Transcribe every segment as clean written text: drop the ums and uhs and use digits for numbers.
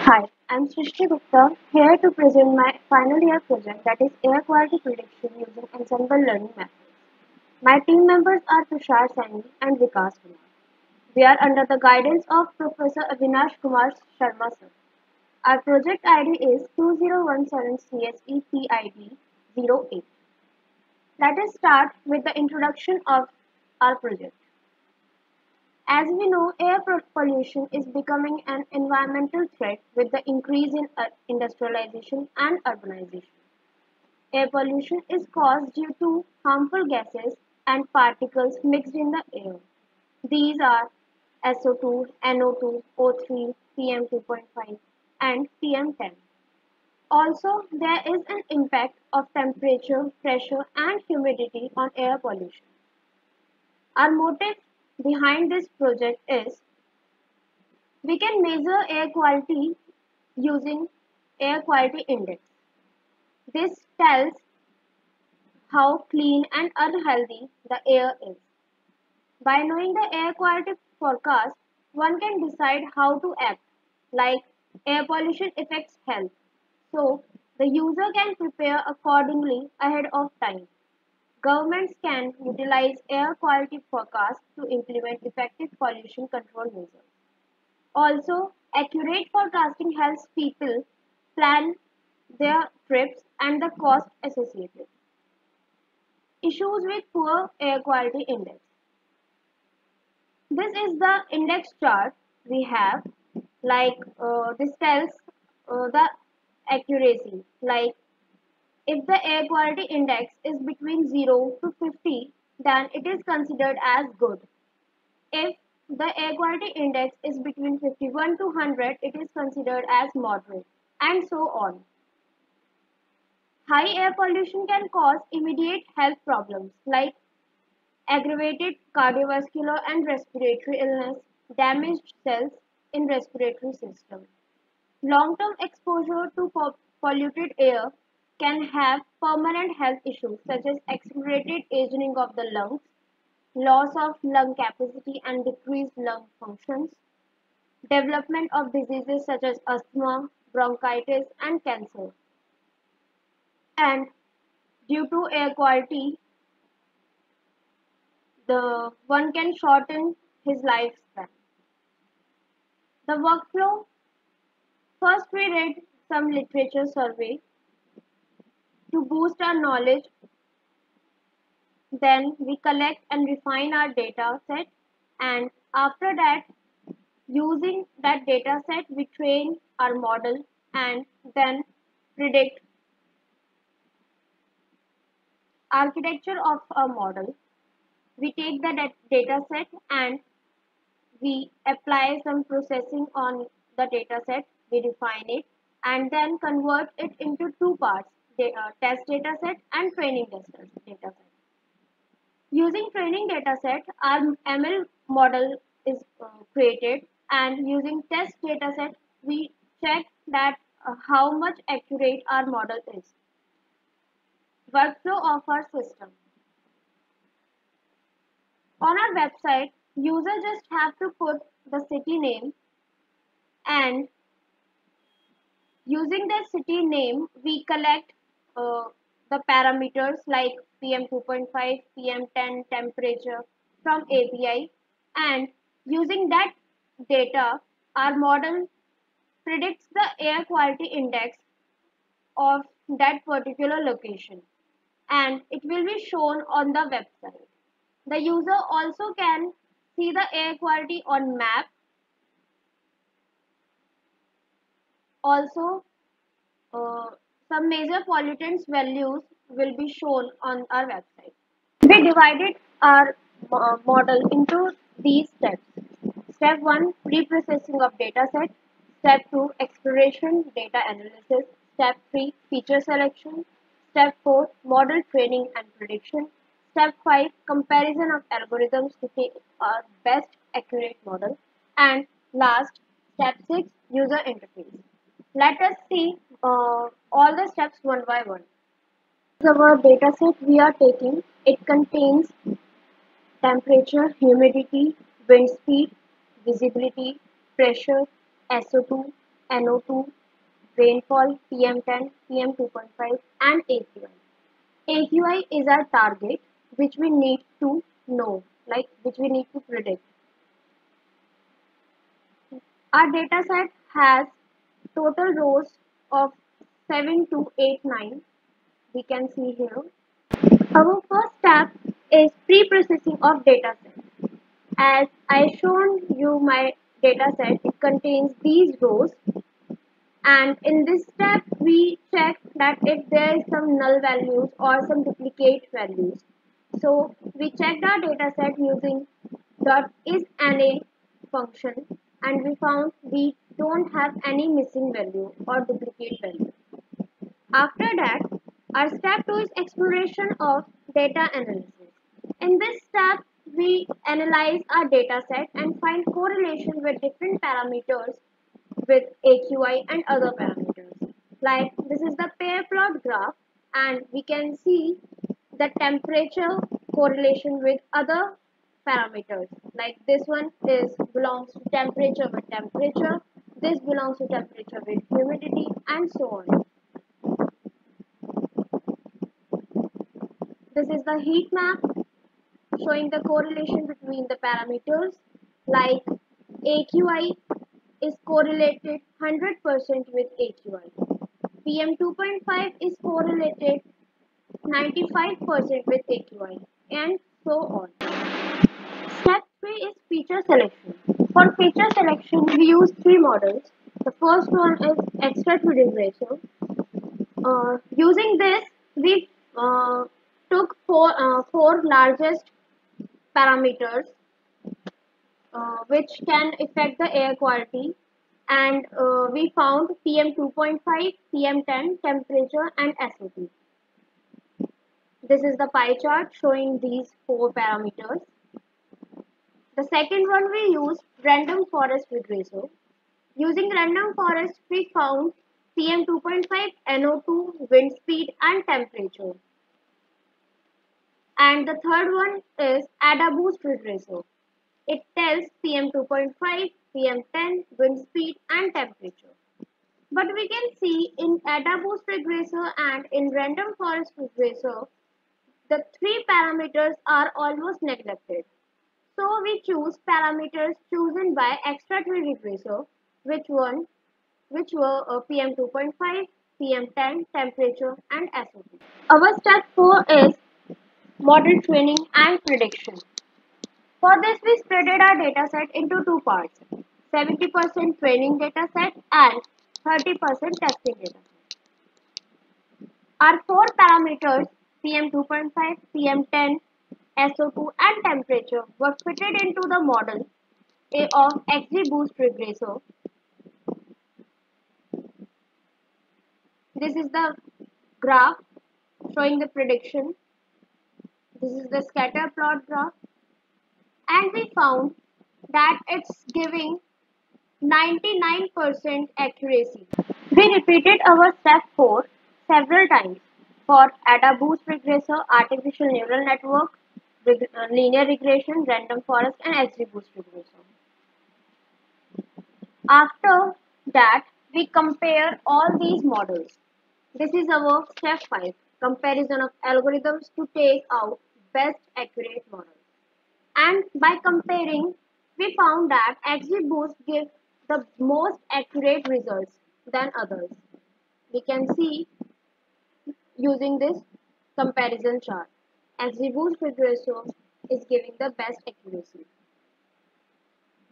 Hi, I'm Srishti Gupta here to present my final year project that is air quality prediction using ensemble learning methods. My team members are Tushar Saini and Vikas Kumar. We are under the guidance of Professor Avinash Kumar Sharma sir. Our project ID is 2017 CSE PID 08. Let us start with the introduction of our project. As we know, pollution is becoming an environmental threat with the increase in industrialization and urbanization. Air pollution is caused due to harmful gases and particles mixed in the air. These are SO2, NO2, O3, PM2.5, and PM10. Also, there is an impact of temperature, pressure, and humidity on air pollution. Our motive behind this project is we can measure air quality using air quality index. This tells how clean and unhealthy the air is. By knowing the air quality forecast, one can decide how to act, like air pollution affects health. So, the user can prepare accordingly ahead of time. Governments can utilize air quality forecasts to implement effective pollution control measures. Also, accurate forecasting helps people plan their trips and the cost associated. Issues with poor air quality index. This is the index chart we have. This tells the accuracy. Like if the air quality index is between 0 to 50, then it is considered as good. If the air quality index is between 51 to 100, it is considered as moderate, and so on. High air pollution can cause immediate health problems like aggravated cardiovascular and respiratory illness, damaged cells in respiratory system. Long-term exposure to polluted air can have permanent health issues such as accelerated aging of the lungs, loss of lung capacity and decreased lung functions, development of diseases such as asthma, bronchitis, and cancer. And due to air quality, the one can shorten his lifespan. The workflow. First, we read some literature survey to boost our knowledge. Then we collect and refine our data set, and after that, using that data set, we train our model and then predict architecture of a model. We take the data set and we apply some processing on the data set, we define it, and then convert it into two parts, test data set and training data set. Using training data set, our ML model is created, and using test data set, we check that how much accurate our model is. Workflow of our system. On our website, user just have to put the city name, and using the city name, we collect the parameters like PM2.5, PM10, temperature from API, and using that data, our model predicts the air quality index of that particular location, and it will be shown on the website. The user also can see the air quality on map. Also, some major pollutants values will be shown on our website. We divided our model into these steps. Step 1, pre-processing of dataset. Step 2, exploration, data analysis. Step 3, feature selection. Step 4, model training and prediction. Step 5, comparison of algorithms to take our best accurate model. And last, step 6, user interface. Let us see all the steps one by one. Our dataset we are taking, it contains temperature, humidity, wind speed, visibility, pressure, SO2, NO2, rainfall, PM10, PM2.5 and AQI. AQI is our target which we need to know, like which we need to predict. Our dataset has total rows of 7289. We can see here. Our first step is pre-processing of dataset. As I shown you my dataset, it contains these rows, and in this step we check that if there is some null values or some duplicate values. So we checked our dataset using .isNA function, and we found we don't have any missing value or duplicate value. After that, our step 2 is exploration of data analysis. In this step, we analyze our dataset and find correlation with different parameters with AQI and other parameters. Like this is the pair plot graph, and we can see the temperature correlation with other parameters. Like this one is belongs to temperature with temperature, this belongs to temperature with humidity, and so on. This is the heat map showing the correlation between the parameters, like AQI is correlated 100% with AQI. PM2.5 is correlated 95% with AQI, and so on. Step 3 is feature selection. For feature selection, we use three models. The first one is extract regressor. Using this, we took four largest parameters which can affect the air quality, and we found PM2.5, PM10, temperature and SOT. This is the pie chart showing these four parameters. The second one we used random forest regressor. Using random forest we found PM2.5, NO2, wind speed and temperature. And the third one is AdaBoost regressor. It tells PM2.5, PM10, wind speed and temperature. But we can see in AdaBoost regressor and in random forest regressor, the three parameters are almost neglected. So we choose parameters chosen by extra-tree regressor, which were PM2.5, PM10, temperature and SOT. Our step 4 is model training and prediction. For this, we spread our dataset into two parts, 70% training dataset and 30% testing dataset. Our four parameters PM2.5, PM10, SO2 and temperature were fitted into the model of XGBoost regressor. This is the graph showing the prediction. This is the scatter plot graph. And we found that it's giving 99% accuracy. We repeated our step 4 several times for AdaBoost regressor, artificial neural network, linear regression, random forest and XGBoost regressor. After that, we compare all these models. This is our step 5, comparison of algorithms to take out best accurate models. And by comparing, we found that XGBoost gives the most accurate results than others. We can see using this comparison chart. XGBoost regressor is giving the best accuracy.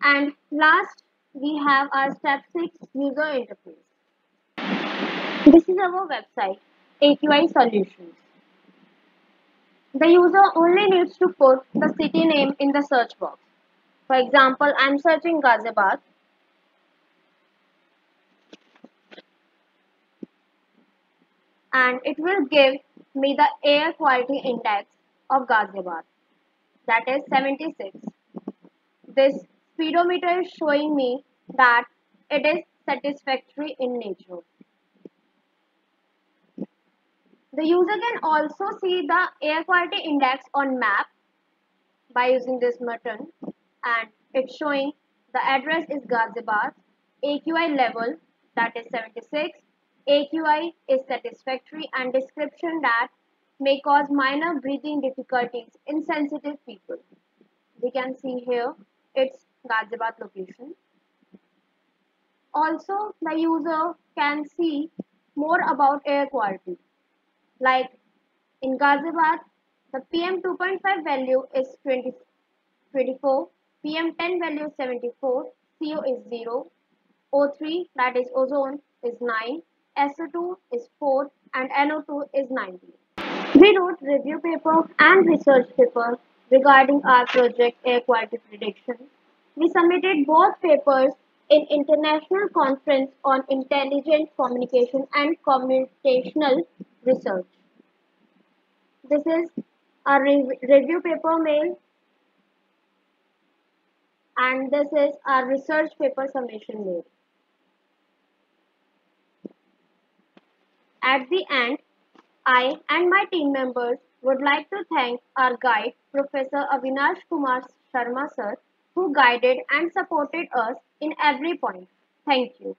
And last, we have our step 6 user interface. This is our website, AQI Solutions. The user only needs to put the city name in the search box. For example, I am searching Ghaziabad. And it will give me the air quality index of Ghaziabad, that is 76. This speedometer is showing me that it is satisfactory in nature. The user can also see the air quality index on map by using this button, and it's showing the address is Ghaziabad, AQI level that is 76. AQI is satisfactory and description that may cause minor breathing difficulties in sensitive people. We can see here its Ghaziabad location. Also, the user can see more about air quality. Like in Ghaziabad, the PM 2.5 value is 24, PM10 value is 74, CO is 0, O3 that is ozone is 9, SO2 is 4 and NO2 is 19. We wrote review paper and research paper regarding our project air quality prediction. We submitted both papers in International Conference on Intelligent Communication and Computational Research. This is a review paper mail and this is our research paper submission mail. At the end, I and my team members would like to thank our guide, Professor Avinash Kumar Sharma sir, who guided and supported us in every point. Thank you.